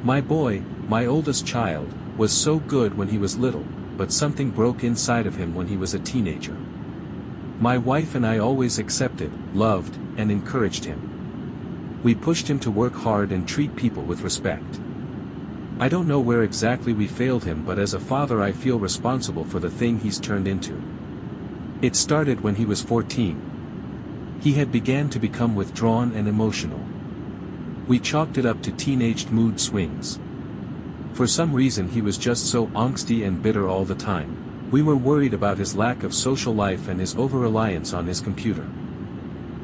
My boy, my oldest child, was so good when he was little, but something broke inside of him when he was a teenager. My wife and I always accepted, loved, and encouraged him. We pushed him to work hard and treat people with respect. I don't know where exactly we failed him, but as a father I feel responsible for the thing he's turned into. It started when he was 14. He had began to become withdrawn and emotional. We chalked it up to teenage mood swings. For some reason he was just so angsty and bitter all the time. We were worried about his lack of social life and his over-reliance on his computer.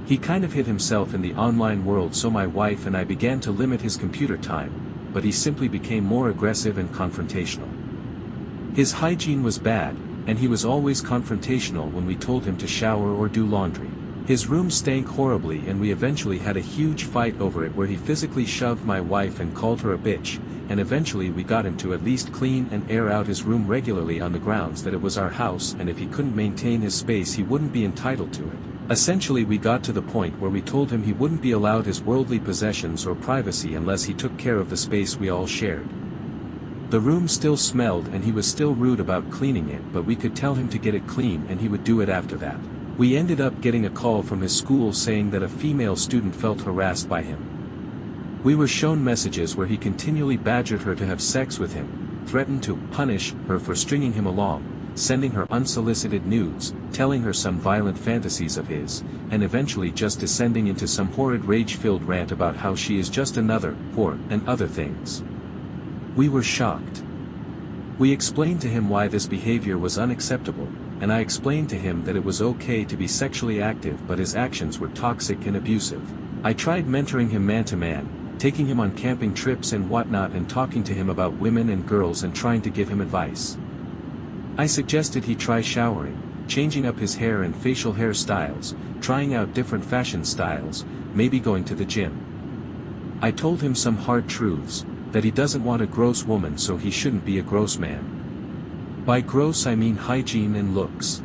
He kind of hid himself in the online world, so my wife and I began to limit his computer time, but he simply became more aggressive and confrontational. His hygiene was bad, and he was always confrontational when we told him to shower or do laundry. His room stank horribly, and we eventually had a huge fight over it where he physically shoved my wife and called her a bitch, and eventually we got him to at least clean and air out his room regularly on the grounds that it was our house, and if he couldn't maintain his space he wouldn't be entitled to it. Essentially we got to the point where we told him he wouldn't be allowed his worldly possessions or privacy unless he took care of the space we all shared. The room still smelled and he was still rude about cleaning it, but we could tell him to get it clean and he would do it after that. We ended up getting a call from his school saying that a female student felt harassed by him. We were shown messages where he continually badgered her to have sex with him, threatened to punish her for stringing him along, sending her unsolicited nudes, telling her some violent fantasies of his, and eventually just descending into some horrid rage-filled rant about how she is just another whore and other things. We were shocked. We explained to him why this behavior was unacceptable, and I explained to him that it was okay to be sexually active, but his actions were toxic and abusive. I tried mentoring him man-to-man, taking him on camping trips and whatnot, and talking to him about women and girls and trying to give him advice. I suggested he try showering, changing up his hair and facial hair styles, trying out different fashion styles, maybe going to the gym. I told him some hard truths, that he doesn't want a gross woman, so he shouldn't be a gross man. By gross I mean hygiene and looks.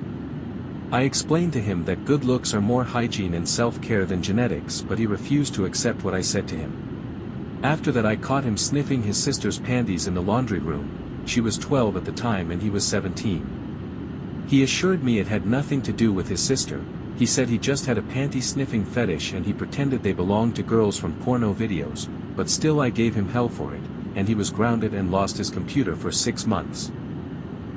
I explained to him that good looks are more hygiene and self-care than genetics, but he refused to accept what I said to him. After that I caught him sniffing his sister's panties in the laundry room. She was 12 at the time and he was 17. He assured me it had nothing to do with his sister. He said he just had a panty sniffing fetish and he pretended they belonged to girls from porno videos, but still I gave him hell for it, and he was grounded and lost his computer for 6 months.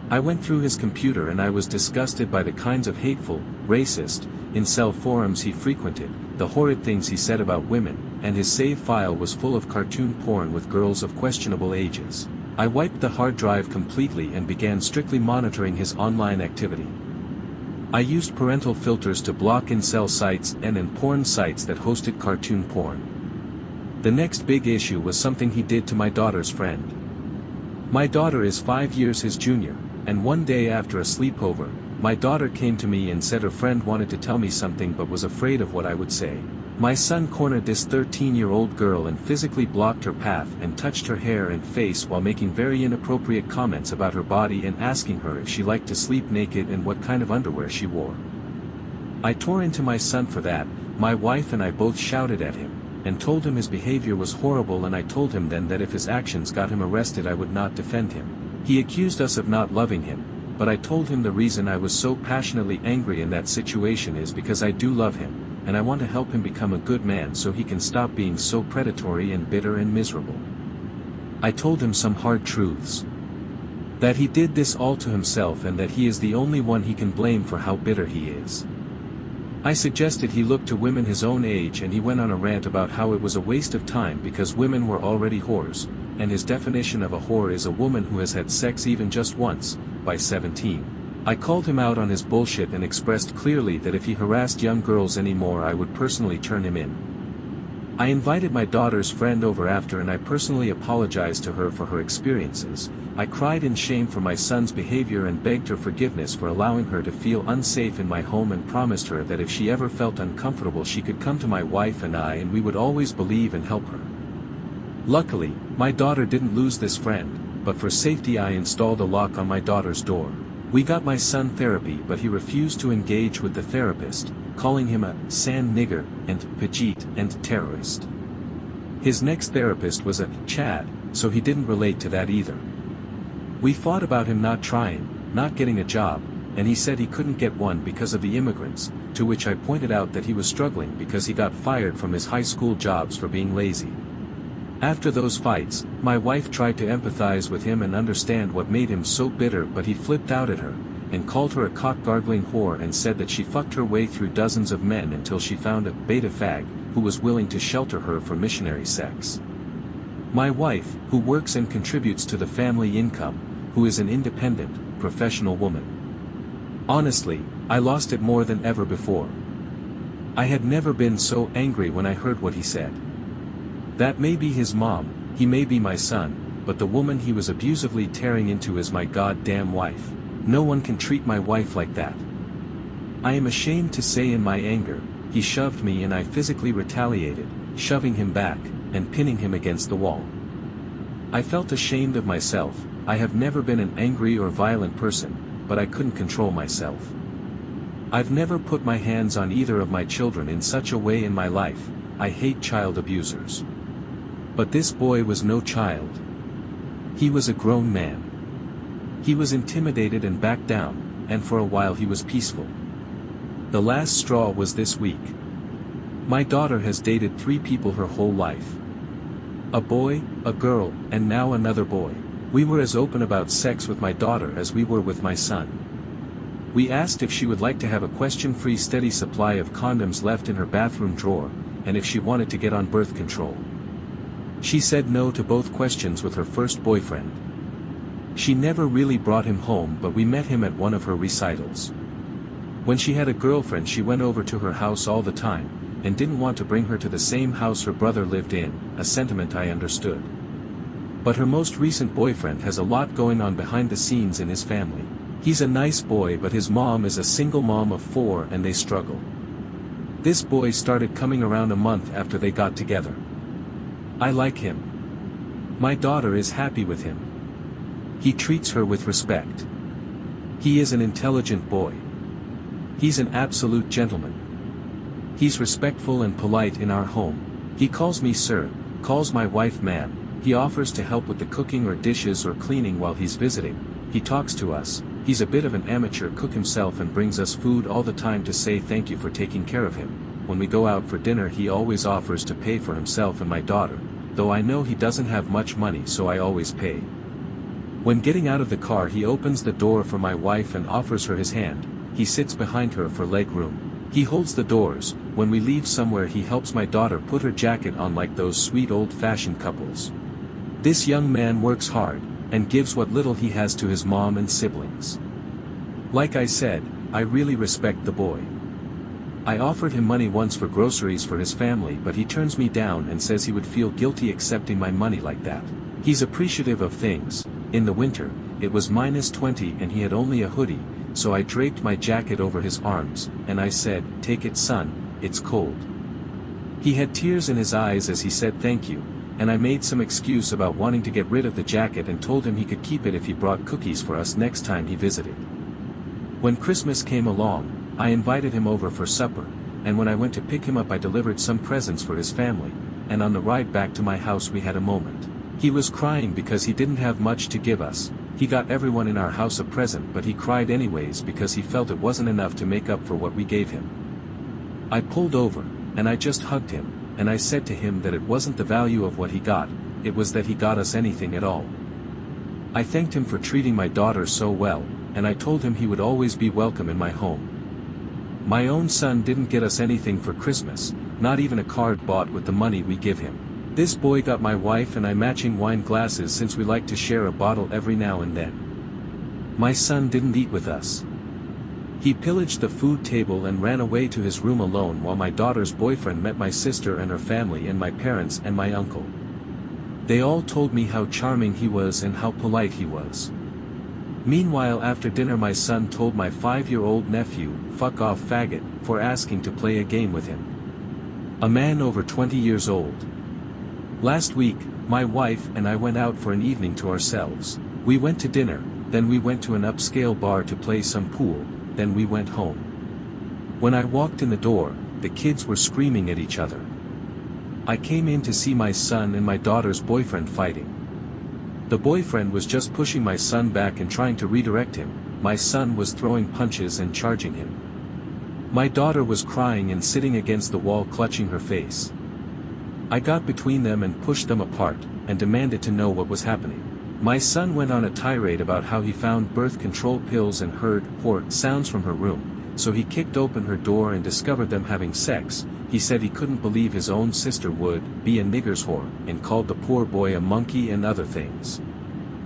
I went through his computer and I was disgusted by the kinds of hateful, racist, incel forums he frequented, the horrid things he said about women, and his save file was full of cartoon porn with girls of questionable ages. I wiped the hard drive completely and began strictly monitoring his online activity. I used parental filters to block incel sites and porn sites that hosted cartoon porn. The next big issue was something he did to my daughter's friend. My daughter is 5 years his junior, and one day after a sleepover, my daughter came to me and said her friend wanted to tell me something but was afraid of what I would say. My son cornered this 13-year-old girl and physically blocked her path and touched her hair and face while making very inappropriate comments about her body and asking her if she liked to sleep naked and what kind of underwear she wore. I tore into my son for that. My wife and I both shouted at him, and told him his behavior was horrible, and I told him then that if his actions got him arrested I would not defend him. He accused us of not loving him, but I told him the reason I was so passionately angry in that situation is because I do love him, and I want to help him become a good man so he can stop being so predatory and bitter and miserable. I told him some hard truths. That he did this all to himself and that he is the only one he can blame for how bitter he is. I suggested he look to women his own age, and he went on a rant about how it was a waste of time because women were already whores, and his definition of a whore is a woman who has had sex even just once, by 17. I called him out on his bullshit and expressed clearly that if he harassed young girls anymore I would personally turn him in. I invited my daughter's friend over after and I personally apologized to her for her experiences. I cried in shame for my son's behavior and begged her forgiveness for allowing her to feel unsafe in my home, and promised her that if she ever felt uncomfortable she could come to my wife and I, and we would always believe and help her. Luckily, my daughter didn't lose this friend, but for safety I installed a lock on my daughter's door. We got my son therapy, but he refused to engage with the therapist, calling him a sand nigger and pajit and terrorist. His next therapist was a Chad, so he didn't relate to that either. We fought about him not trying, not getting a job, and he said he couldn't get one because of the immigrants, to which I pointed out that he was struggling because he got fired from his high school jobs for being lazy. After those fights, my wife tried to empathize with him and understand what made him so bitter, but he flipped out at her, and called her a cock-gargling whore and said that she fucked her way through dozens of men until she found a beta fag, who was willing to shelter her for missionary sex. My wife, who works and contributes to the family income, who is an independent, professional woman. Honestly, I lost it more than ever before. I had never been so angry when I heard what he said. That may be his mom, he may be my son, but the woman he was abusively tearing into is my goddamn wife. No one can treat my wife like that. I am ashamed to say in my anger, he shoved me and I physically retaliated, shoving him back, and pinning him against the wall. I felt ashamed of myself. I have never been an angry or violent person, but I couldn't control myself. I've never put my hands on either of my children in such a way in my life. I hate child abusers. But this boy was no child. He was a grown man. He was intimidated and backed down, and for a while he was peaceful. The last straw was this week. My daughter has dated 3 people her whole life. A boy, a girl, and now another boy. We were as open about sex with my daughter as we were with my son. We asked if she would like to have a question-free steady supply of condoms left in her bathroom drawer, and if she wanted to get on birth control. She said no to both questions with her first boyfriend. She never really brought him home, but we met him at one of her recitals. When she had a girlfriend, she went over to her house all the time, and didn't want to bring her to the same house her brother lived in, a sentiment I understood. But her most recent boyfriend has a lot going on behind the scenes in his family. He's a nice boy, but his mom is a single mom of 4 and they struggle. This boy started coming around a month after they got together. I like him. My daughter is happy with him. He treats her with respect. He is an intelligent boy. He's an absolute gentleman. He's respectful and polite in our home. He calls me sir, calls my wife ma'am. He offers to help with the cooking or dishes or cleaning while he's visiting. He talks to us. He's a bit of an amateur cook himself and brings us food all the time to say thank you for taking care of him. When we go out for dinner, he always offers to pay for himself and my daughter, though I know he doesn't have much money, so I always pay. When getting out of the car, he opens the door for my wife and offers her his hand. He sits behind her for leg room. He holds the doors. When we leave somewhere, he helps my daughter put her jacket on like those sweet old-fashioned couples. This young man works hard, and gives what little he has to his mom and siblings. Like I said, I really respect the boy. I offered him money once for groceries for his family, but he turns me down and says he would feel guilty accepting my money like that. He's appreciative of things. In the winter, it was -20 and he had only a hoodie, so I draped my jacket over his arms, and I said, "Take it, son, it's cold." He had tears in his eyes as he said thank you, and I made some excuse about wanting to get rid of the jacket and told him he could keep it if he brought cookies for us next time he visited. When Christmas came along, I invited him over for supper, and when I went to pick him up I delivered some presents for his family, and on the ride back to my house we had a moment. He was crying because he didn't have much to give us. He got everyone in our house a present, but he cried anyways because he felt it wasn't enough to make up for what we gave him. I pulled over, and I just hugged him, and I said to him that it wasn't the value of what he got, it was that he got us anything at all. I thanked him for treating my daughter so well, and I told him he would always be welcome in my home. My own son didn't get us anything for Christmas, not even a card bought with the money we give him. This boy got my wife and I matching wine glasses since we like to share a bottle every now and then. My son didn't eat with us. He pillaged the food table and ran away to his room alone while my daughter's boyfriend met my sister and her family and my parents and my uncle. They all told me how charming he was and how polite he was. Meanwhile, after dinner my son told my 5-year-old nephew, "Fuck off, faggot," for asking to play a game with him. A man over 20 years old. Last week, my wife and I went out for an evening to ourselves. We went to dinner, then we went to an upscale bar to play some pool, then we went home. When I walked in the door, the kids were screaming at each other. I came in to see my son and my daughter's boyfriend fighting. The boyfriend was just pushing my son back and trying to redirect him. My son was throwing punches and charging him. My daughter was crying and sitting against the wall clutching her face. I got between them and pushed them apart, and demanded to know what was happening. My son went on a tirade about how he found birth control pills and heard "whore" sounds from her room, so he kicked open her door and discovered them having sex. He said he couldn't believe his own sister would be a nigger's whore, and called the poor boy a monkey and other things.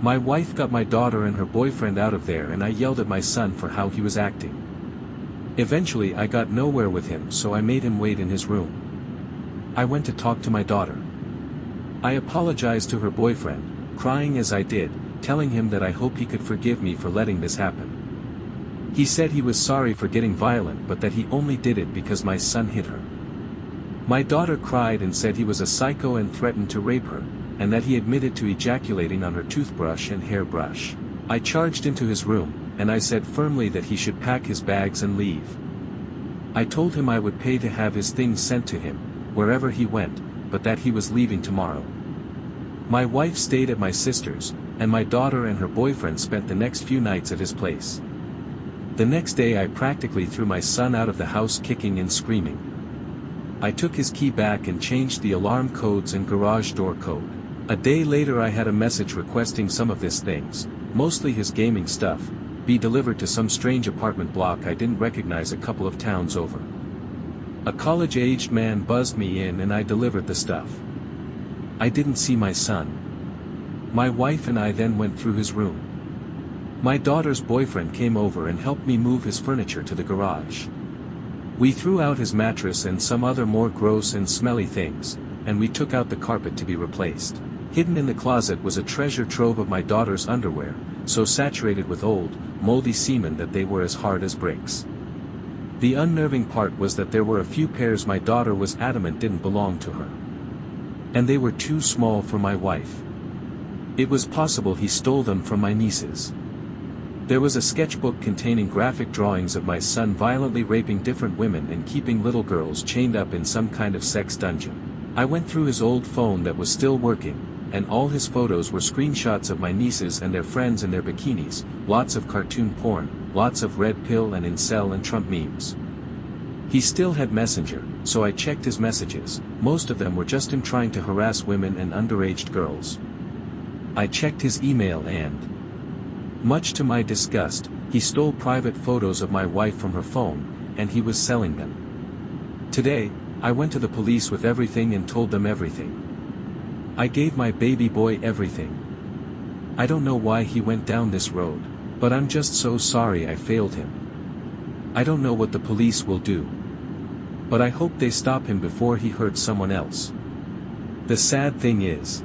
My wife got my daughter and her boyfriend out of there, and I yelled at my son for how he was acting. Eventually I got nowhere with him, so I made him wait in his room. I went to talk to my daughter. I apologized to her boyfriend, crying as I did, telling him that I hope he could forgive me for letting this happen. He said he was sorry for getting violent, but that he only did it because my son hit her. My daughter cried and said he was a psycho and threatened to rape her, and that he admitted to ejaculating on her toothbrush and hairbrush. I charged into his room, and I said firmly that he should pack his bags and leave. I told him I would pay to have his things sent to him, wherever he went, but that he was leaving tomorrow. My wife stayed at my sister's, and my daughter and her boyfriend spent the next few nights at his place. The next day I practically threw my son out of the house kicking and screaming. I took his key back and changed the alarm codes and garage door code. A day later I had a message requesting some of his things, mostly his gaming stuff, be delivered to some strange apartment block I didn't recognize a couple of towns over. A college-aged man buzzed me in and I delivered the stuff. I didn't see my son. My wife and I then went through his room. My daughter's boyfriend came over and helped me move his furniture to the garage. We threw out his mattress and some other more gross and smelly things, and we took out the carpet to be replaced. Hidden in the closet was a treasure trove of my daughter's underwear, so saturated with old, moldy semen that they were as hard as bricks. The unnerving part was that there were a few pairs my daughter was adamant didn't belong to her. And they were too small for my wife. It was possible he stole them from my nieces. There was a sketchbook containing graphic drawings of my son violently raping different women and keeping little girls chained up in some kind of sex dungeon. I went through his old phone that was still working, and all his photos were screenshots of my nieces and their friends in their bikinis, lots of cartoon porn, lots of red pill and incel and Trump memes. He still had Messenger, so I checked his messages. Most of them were just him trying to harass women and underage girls. I checked his email and, much to my disgust, he stole private photos of my wife from her phone, and he was selling them. Today, I went to the police with everything and told them everything. I gave my baby boy everything. I don't know why he went down this road, but I'm just so sorry I failed him. I don't know what the police will do, but I hope they stop him before he hurts someone else. The sad thing is,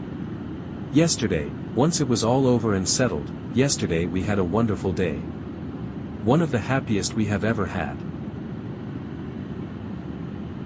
yesterday, once it was all over and settled, yesterday we had a wonderful day. One of the happiest we have ever had.